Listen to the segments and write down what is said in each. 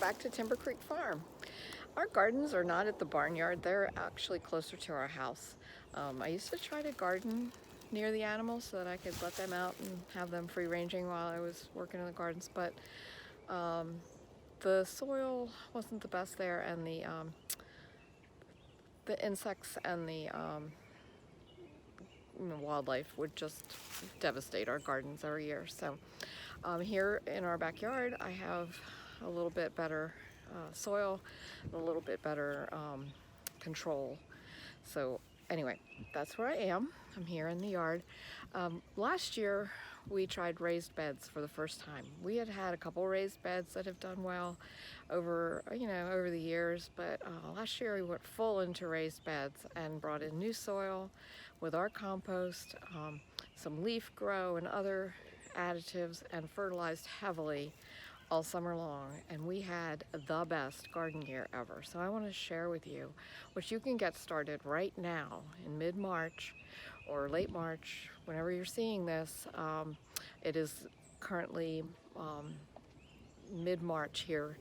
back to Timber Creek Farm. Our gardens are not at the barnyard, they're actually closer to our house. I used to try to garden near the animals so that I could let them out and have them free ranging while I was working in the gardens, but the soil wasn't the best there, and the insects and the wildlife would just devastate our gardens every year. So here in our backyard, I have a little bit better soil, a little bit better control. So anyway, that's where I am. I'm here in the yard. Last year we tried raised beds for the first time. We had had a couple raised beds that have done well over the years, but last year we went full into raised beds and brought in new soil with our compost, some leaf grow and other additives, and fertilized heavily all summer long, and we had the best garden year ever. So I want to share with you what you can get started right now in mid-March or late March, whenever you're seeing this. It is currently mid-March here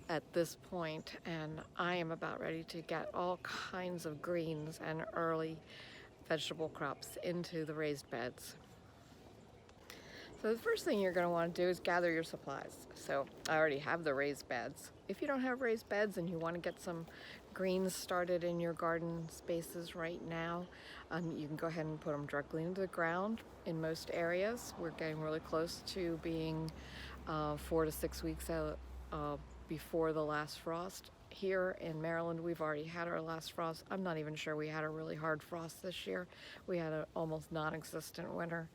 at this point, and I am about ready to get all kinds of greens and early vegetable crops into the raised beds. So the first thing you're going to want to do is gather your supplies. So I already have the raised beds. If you don't have raised beds and you want to get some greens started in your garden spaces right now, you can go ahead and put them directly into the ground in most areas. We're getting really close to being 4 to 6 weeks out before the last frost. Here in Maryland, we've already had our last frost. I'm not even sure we had a really hard frost this year. We had an almost non-existent winter.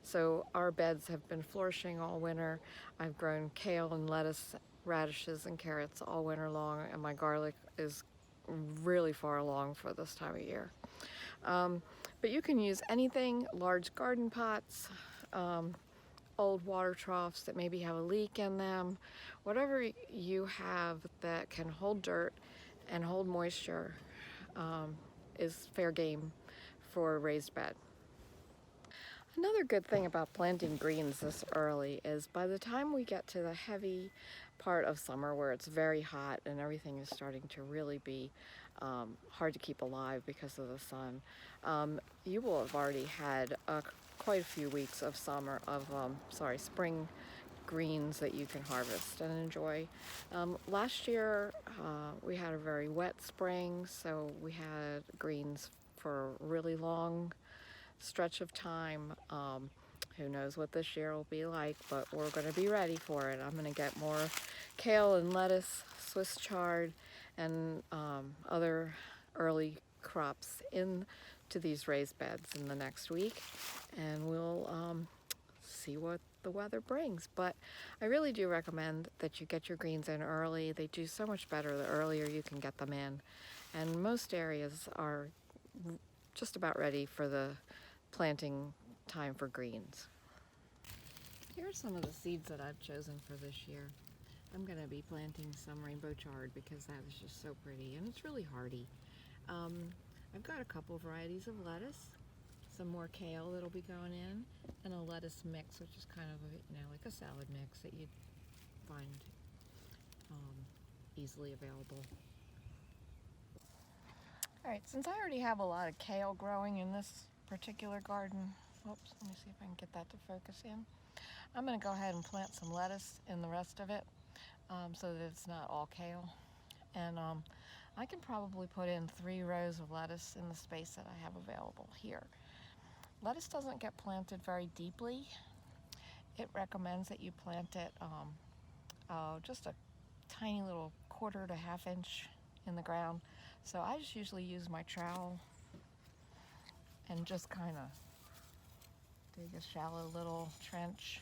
So our beds have been flourishing all winter. I've grown kale and lettuce, radishes and carrots all winter long, and my garlic is really far along for this time of year. But you can use anything, large garden pots, old water troughs that maybe have a leak in them, whatever you have that can hold dirt and hold moisture is fair game for a raised bed. Another good thing about planting greens this early is by the time we get to the heavy part of summer where it's very hot and everything is starting to really be hard to keep alive because of the sun, you will have already had quite a few weeks of spring greens that you can harvest and enjoy. Last year we had a very wet spring, so we had greens for a really long stretch of time. Who knows what this year will be like, but we're going to be ready for it. I'm going to get more kale and lettuce, Swiss chard, and other early crops into these raised beds in the next week, and we'll see what the weather brings. But I really do recommend that you get your greens in early. They do so much better the earlier you can get them in, and most areas are just about ready for the planting time for greens. Here are some of the seeds that I've chosen for this year. I'm going to be planting some rainbow chard because that is just so pretty and it's really hardy. I've got a couple varieties of lettuce, some more kale that'll be going in, and a lettuce mix, which is kind of like a salad mix that you'd find easily available. Alright, since I already have a lot of kale growing in this particular garden, let me see if I can get that to focus in. I'm going to go ahead and plant some lettuce in the rest of it so that it's not all kale. And I can probably put in 3 rows of lettuce in the space that I have available here. Lettuce doesn't get planted very deeply. It recommends that you plant it just a tiny little 1/4 to 1/2 inch in the ground. So I just usually use my trowel and just kind of dig a shallow little trench.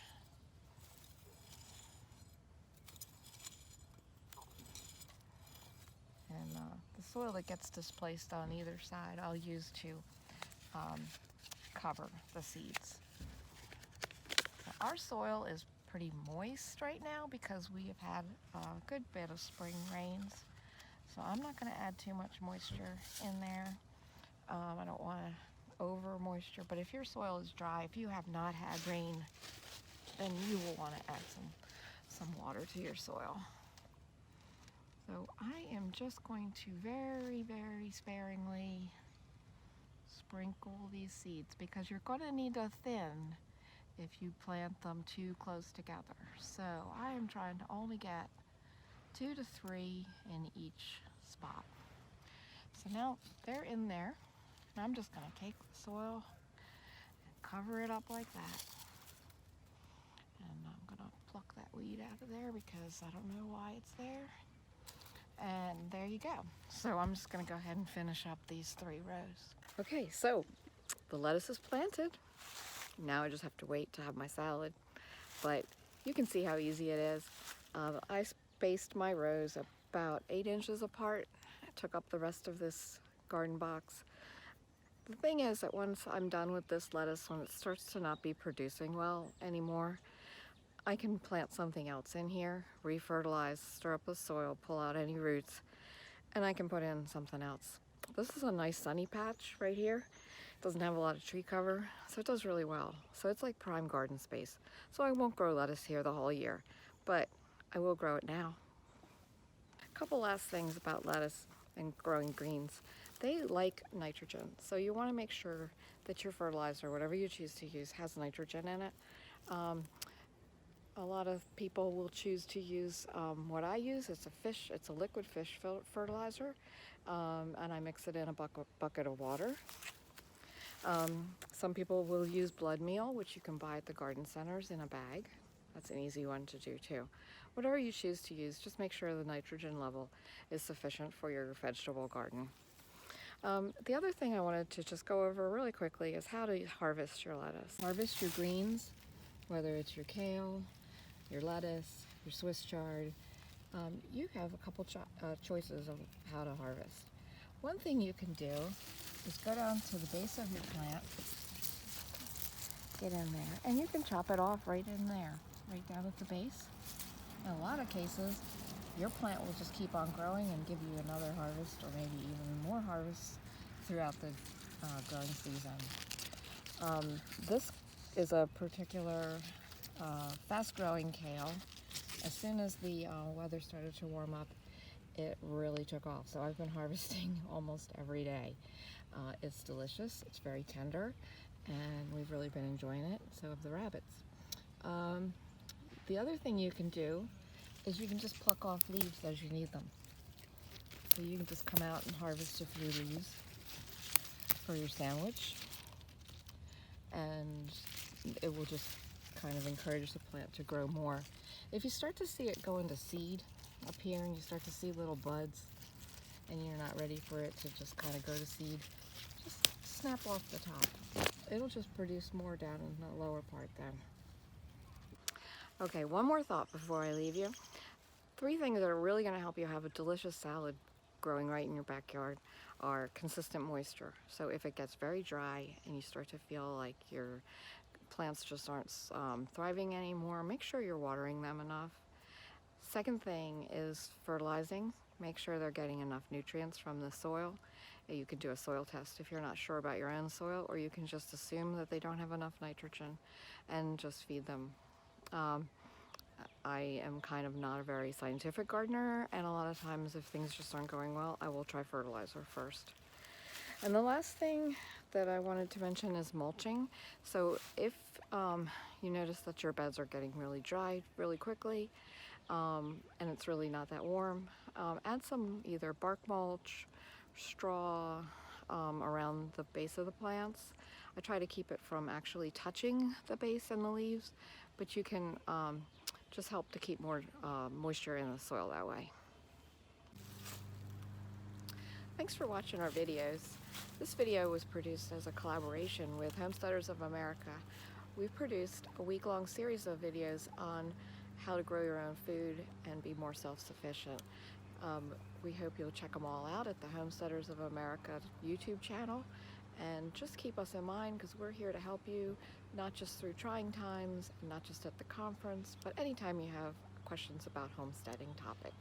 And the soil that gets displaced on either side I'll use to cover the seeds. Now, our soil is pretty moist right now because we have had a good bit of spring rains. So I'm not going to add too much moisture in there. I don't want to over moisture, but if your soil is dry, if you have not had rain, then you will want to add some water to your soil. So I am just going to very, very sparingly sprinkle these seeds because you're going to need to thin if you plant them too close together. So I am trying to only get 2 to 3 in each spot. So now they're in there, and I'm just going to take the soil and cover it up like that. And I'm going to pluck that weed out of there because I don't know why it's there. And there you go. So I'm just going to go ahead and finish up these 3 rows. Okay, so the lettuce is planted. Now I just have to wait to have my salad. But you can see how easy it is. I spaced my rows about 8 inches apart. I took up the rest of this garden box. The thing is that once I'm done with this lettuce, when it starts to not be producing well anymore, I can plant something else in here, refertilize, stir up the soil, pull out any roots, and I can put in something else. This is a nice sunny patch right here. It doesn't have a lot of tree cover, so it does really well. So it's like prime garden space. So I won't grow lettuce here the whole year, but I will grow it now. A couple last things about lettuce and growing greens. They like nitrogen, so you want to make sure that your fertilizer, whatever you choose to use, has nitrogen in it. A lot of people will choose to use what I use. It's a liquid fish fertilizer, and I mix it in a bucket of water. Some people will use blood meal, which you can buy at the garden centers in a bag. That's an easy one to do too. Whatever you choose to use, just make sure the nitrogen level is sufficient for your vegetable garden. The other thing I wanted to just go over really quickly is how to harvest your lettuce. Harvest your greens, whether it's your kale, your lettuce, your Swiss chard. You have a couple choices of how to harvest. One thing you can do is go down to the base of your plant, get in there, and you can chop it off right in there, right down at the base. In a lot of cases, your plant will just keep on growing and give you another harvest or maybe even more harvests throughout the growing season. This is a particular fast-growing kale. As soon as the weather started to warm up, it really took off. So I've been harvesting almost every day. It's delicious, it's very tender, and we've really been enjoying it. So have the rabbits. The other thing you can do is you can just pluck off leaves as you need them. So you can just come out and harvest a few leaves for your sandwich, and it will just kind of encourage the plant to grow more. If you start to see it go into seed up here and you start to see little buds and you're not ready for it to just kind of go to seed, just snap off the top. It'll just produce more down in the lower part then. Okay, one more thought before I leave you. 3 things that are really going to help you have a delicious salad growing right in your backyard are consistent moisture. So if it gets very dry and you start to feel like your plants just aren't thriving anymore, make sure you're watering them enough. Second thing is fertilizing. Make sure they're getting enough nutrients from the soil. You can do a soil test if you're not sure about your own soil, or you can just assume that they don't have enough nitrogen and just feed them. I am kind of not a very scientific gardener, and a lot of times if things just aren't going well, I will try fertilizer first. And the last thing that I wanted to mention is mulching. So if you notice that your beds are getting really dry really quickly, and it's really not that warm, add some either bark mulch, straw around the base of the plants. I try to keep it from actually touching the base and the leaves, but you can just help to keep more moisture in the soil that way. Thanks for watching our videos. This video was produced as a collaboration with Homesteaders of America. We've produced a week-long series of videos on how to grow your own food and be more self-sufficient. We hope you'll check them all out at the Homesteaders of America YouTube channel, and just keep us in mind because we're here to help you, not just through trying times, not just at the conference, but anytime you have questions about homesteading topics.